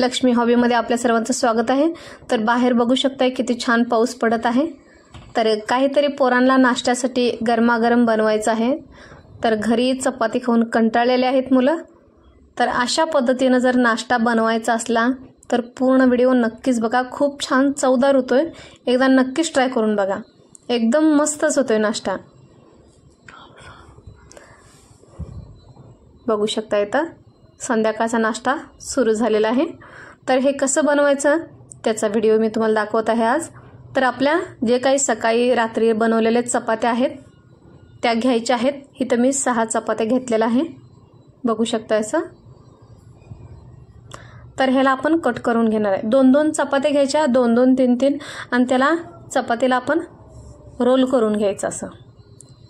लक्ष्मी हॉबीमध्ये आपल्या सर्वांचं स्वागत आहे। तर बाहेर बघू शकताय किती छान पाऊस पडत आहे। तर काहीतरी पोरांना नाश्त्यासाठी गरमागरम बनवायचं आहे। तर घरी चपाती खाऊन कंटाळलेले आहेत मुलं। तर अशा पद्धतीने जर नाश्ता बनवायचा असला तर पूर्ण व्हिडिओ नक्कीच बघा, खूप छान चवदार होतोय। एकदा नक्कीच ट्राय करून बघा, एकदम मस्तच होतोय नाश्ता। बघू शकता इथं संध्याकाळचा नाश्ता सुरू झालेला आहे। तर हे कसं बनवायचं त्याचा व्हिडिओ मी तुम्हाला दाखवत आहे आज। तर आपल्या जे काही सकाळी रात्री बनवलेले चपात्या आहेत त्या घ्यायच्या आहेत। इथं मी 6 चपात्या घेतलेल्या आहे, बघू शकता असं। तर ह्याला आपण कट करून घेणार आहे। 2-2 चपात्या घ्यायच्या, 2-2 3-3, आणि त्याला चपातीला आपण रोल करून घ्यायचं, असं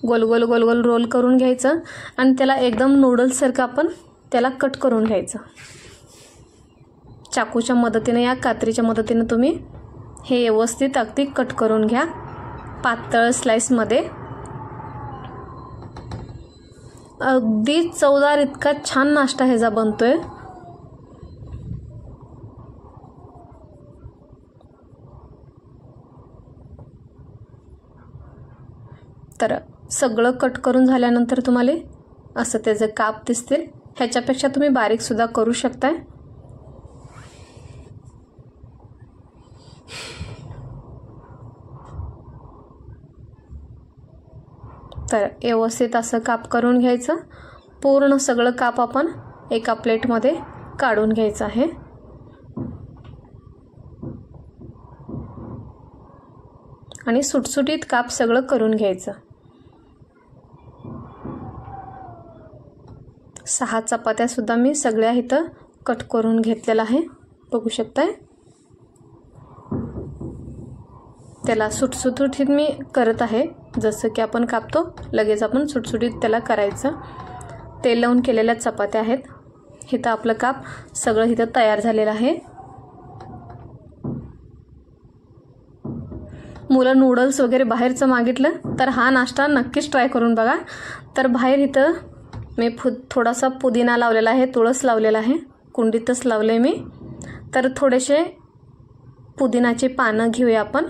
गोल गोल गोल गोल रोल करून घ्यायचं आणि त्याला एकदम नूडल्स सारखं आपण त्याला कट करून घ्यायचं। चाकूच्या मदतीने या कात्रीच्या मदतीने तुम्ही हे व्यवस्थित अगदी कट करून घ्या पातळ स्लाइस मध्ये। अगदी चवदार इतका छान नाश्ता ह्याचा बनतोय। तर सगळं कट करून झाल्यानंतर तुम्हाला असं त्याचे काप दिसतील। ह्याच्यापेक्षा तुम्ही बारीक सुद्धा करू शकताय। तर व्यवस्थित असं काप करून घ्यायचं। पूर्ण सगळं काप आपण एका प्लेटमध्ये काढून घ्यायचं आहे। आणि सुटसुटीत काप सगळं करून घ्यायचं। 6 चपात्या सुद्धा मी सगळ्या इथं कट करून घेतलेला आहे, बघू शकताय। त्याला सुटसुटीत मी करत आहे, जसं की आपण कापतो लगेच आपण सुटसुटीत त्याला करायचं। तेल लावून केलेल्या चपात्या आहेत। इथं आपलं काप सगळं इथं तयार झालेलं आहे। मुलं नूडल्स वगैरे बाहेरचं मागितलं तर हा नाश्ता नक्कीच ट्राय करून बघा। तर बाहेर इथं मी थोडासा पुदिना लावलेला आहे, तुळस लावलेला आहे, कुंडीतच लावले मी। तर थोडेसे पुदिनाची पानं घेऊया आपण।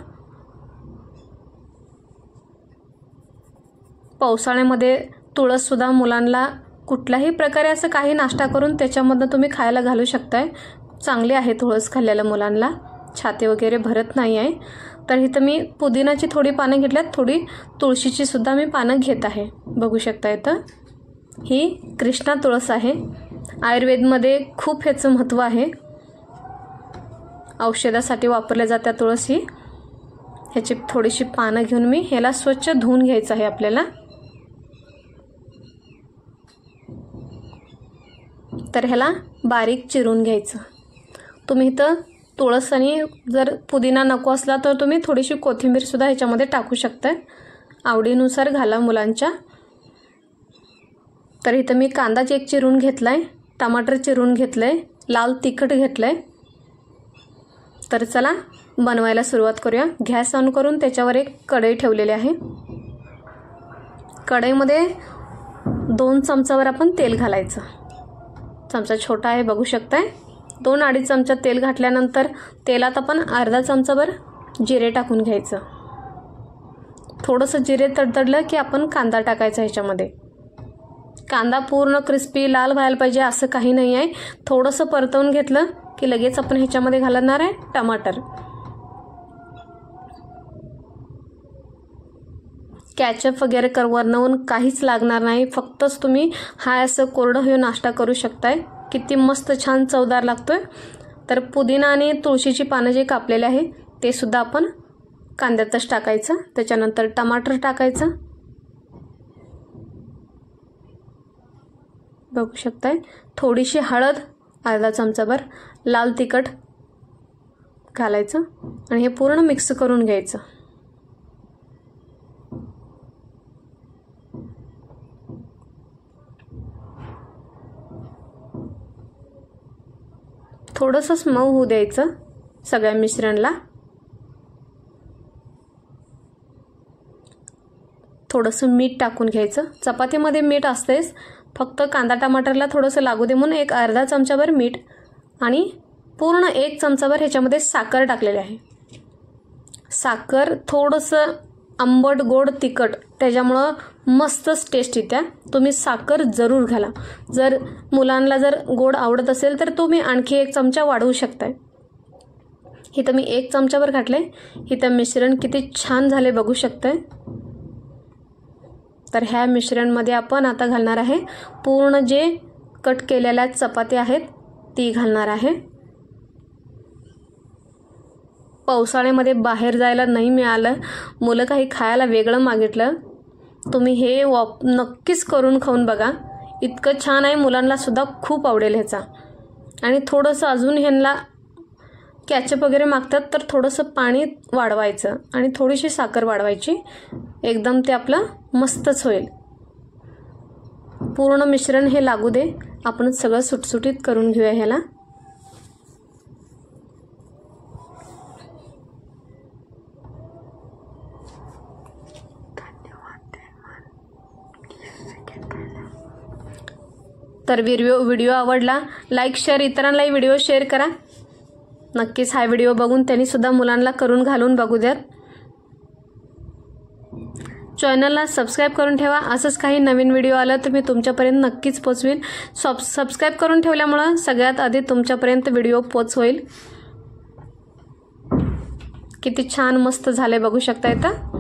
पावसाळ्यामध्ये तुळस सुद्धा मुलांना कुठल्याही प्रकारे असं काही नाश्ता करून त्याच्यामधनं तुम्ही खायला घालू शकताय। चांगली आहे तुळस खाल्लेल्या मुलांना, छाती वगैरे भरत नाही आहे। तर इथं मी पुदिनाची थोडी पानं घेतल्यात, थोडी तुळशीची सुद्धा मी पानं घेत आहे, बघू शकता। इथं ही कृष्णा तुळस आहे। आयुर्वेदमध्ये खूप ह्याचं महत्त्व आहे, औषधासाठी वापरल्या जात्या तुळस ही। ह्याची थोडीशी पानं घेऊन मी ह्याला स्वच्छ धुवून घ्यायचं आहे आपल्याला। तर ह्याला बारीक चिरून घ्यायचं। तुम्ही इथं तुळस आणि जर पुदिना नको असला तर तुम्ही थोडीशी कोथिंबीर सुद्धा ह्याच्यामध्ये टाकू शकताय, आवडीनुसार घाला मुलांच्या। तर इथं मी कांदा एक चिरून घेतलाय, टमाटर चिरून घेतलंय, लाल तिखट घेतलंय। तर चला बनवायला सुरुवात करूया। गॅस ऑन करून त्याच्यावर एक कढई ठेवलेली आहे। कढईमध्ये 2 चमचावर आपण तेल घालायचं। चमचा छोटा आहे, बघू शकताय। 2-2.5 चमचा तेल घातल्यानंतर तेलात आपण अर्धा चमचाभर जिरे टाकून घ्यायचं। थोडंसं जिरे तडतडलं की आपण कांदा टाकायचा ह्याच्यामध्ये। कांदा पूर्ण क्रिस्पी लाल व्हायला पाहिजे असं काही नाही आहे। थोडंसं परतवून घेतलं की लगेच आपण ह्याच्यामध्ये घालणार आहे टमाटर। कॅचअप वगैरे वरणावरून काहीच लागणार नाही, फक्तच तुम्ही हा असं कोरडं हे नाश्ता करू शकताय। किती मस्त छान चवदार लागतोय। तर पुदिना आणि तुळशीची पानं जे कापलेले आहे ते सुद्धा आपण कांद्यातच टाकायचं, त्याच्यानंतर टमाटर टाकायचं, बघू शकताय। थोडीशी हळद, अर्धा चमचाभर लाल तिखट घालायचं आणि हे पूर्ण मिक्स करून घ्यायचं। थोडंसं मऊ होऊ द्यायचं सगळ्या मिश्रणला। थोडंसं मीठ टाकून घ्यायचं, चपातीमध्ये मीठ असतेच, फक्त कांदा टमाटरला थोडंसं लागू दे म्हणून एक अर्धा चमचाभर मीठ आणि पूर्ण 1 चमचाभर ह्याच्यामध्ये साखर टाकलेली आहे. साखर थोडंसं आंबट गोड तिखट त्याच्यामुळं मस्तच टेस्ट येते. तुम्ही साखर जरूर घाला. जर मुलांना जर गोड आवडत असेल तर तुम्ही आणखी 1 चमचा वाढवू शकताय. इथं मी 1 चमचाभर घातले. इथं मिश्रण किती छान झाले बघू शकताय. तर ह्या मिश्रणमध्ये आपण आता घालणार आहे पूर्ण जे कट केलेल्या चपात्या आहेत ती घालणार आहे. पावसाळ्यामध्ये बाहेर जायला नाही मिळालं, मुलं काही खायला वेगळं मागितलं, तुम्ही हे नक्कीच करून खाऊन बघा. इतकं छान आहे, मुलांना सुद्धा खूप आवडेल ह्याचा. आणि थोडंसं अजून ह्यांना कॅचअप वगैरे मागतात तर थोडंसं पाणी वाढवायचं आणि थोडीशी साखर वाढवायची. एकदम ते आपलं मस्तच होईल. पूर्ण मिश्रण हे लागू दे. आपण सगळं सुटसुटीत करून घेऊया ह्याला. तर व्हिडिओ आवडला लाईक शेअर, इतरांनाही व्हिडिओ शेअर करा. नक्कीच हा व्हिडिओ बघून त्यांनी सुद्धा मुलांना करून घालून बघू द्यात. चॅनलला सबस्क्राईब करून ठेवा. असंच काही नवीन व्हिडिओ आला तर मी तुमच्यापर्यंत नक्कीच पोचवेन. सबस्क्राईब करून ठेवल्यामुळं सगळ्यात आधी तुमच्यापर्यंत व्हिडिओ पोच होईल. किती छान मस्त झाले बघू शकता. इथं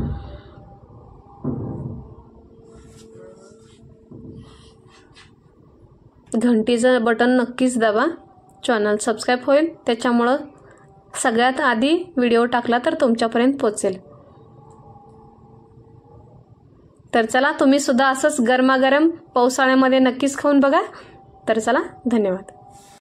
घंटीचं बटन नक्कीच दाबा. चॅनल सबस्क्राईब होईल. त्याच्यामुळं सगळ्यात आधी व्हिडिओ टाकला तर तुमच्यापर्यंत पोचेल. तर चला, तुम्ही सुद्धा असंच गरमागरम पावसाळ्यामध्ये नक्कीच खाऊन बघा. तर चला, धन्यवाद.